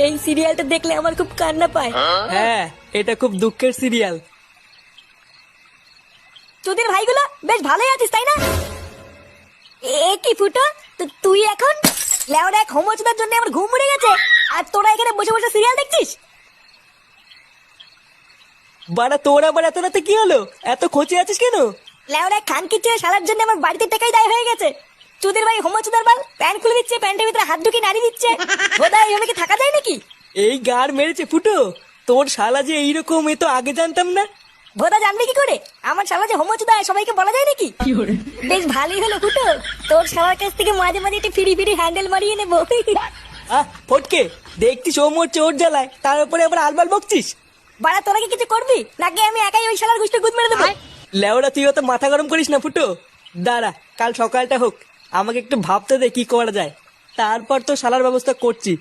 এই সিরিয়ালটা দেখলে আমার খুব কান্না পায়। হ্যাঁ, এটা খুব দুঃখের সিরিয়াল। তোদের ভাইগুলো বেশ ভালোই আছিস তাই না? এ কি ফুটো, তুই এখন লেওড়া এক হোমোচুদার জন্য আমার ঘুম উড়ে গেছে, আর তোরা এখানে বসে বসে সিরিয়াল দেখছিস? বাড়া তোর আবার এত রাতে কি হলো? এত খোঁচে আছিস কেন? লেওড়া খানকির ছেলে শালার জন্য আমার বাড়িতে টাকাই দায় হয়ে গেছে। তোদের ভাই হোমোচুদার বাল প্যান্ট খুলে দিচ্ছে, প্যান্টের ভিতরে হাত ঢুকিয়ে নাড়ি দিচ্ছে। বোধা এইভাবে কি থাকা যায় নাকি? এই গার মেরেছে ফুটো, তোর শালা যে এইরকম, এ তো আগে জানতাম না। ভোদা জানবে কি করে আমার শালা যে হোমোচুদা সবাইকে বলা যায় নাকি? বেশ ভালোই হলো ফুটো, তোর শালার কাছ থেকে মাঝে মাঝে একটু ফিরি ফিরি হ্যান্ডেল মারিয়ে নেবো। ফটকে, দেখছিস ও মোর চোর জ্বালায়, তার উপরে আবার আলবাল বকছিস। বাড়া তোরা কি কিছু করবি নাকি আমি একাই ওই শালার গুষ্টি গুদ মেরে দেবো? লেওড়া তুই অত মাথা গরম করিস না ফুটো। দাঁড়া, কাল সকালটা হোক, আমাকে একটু ভাবতে দে কি করা যায়, তারপর তো শালার ব্যবস্থা করছি।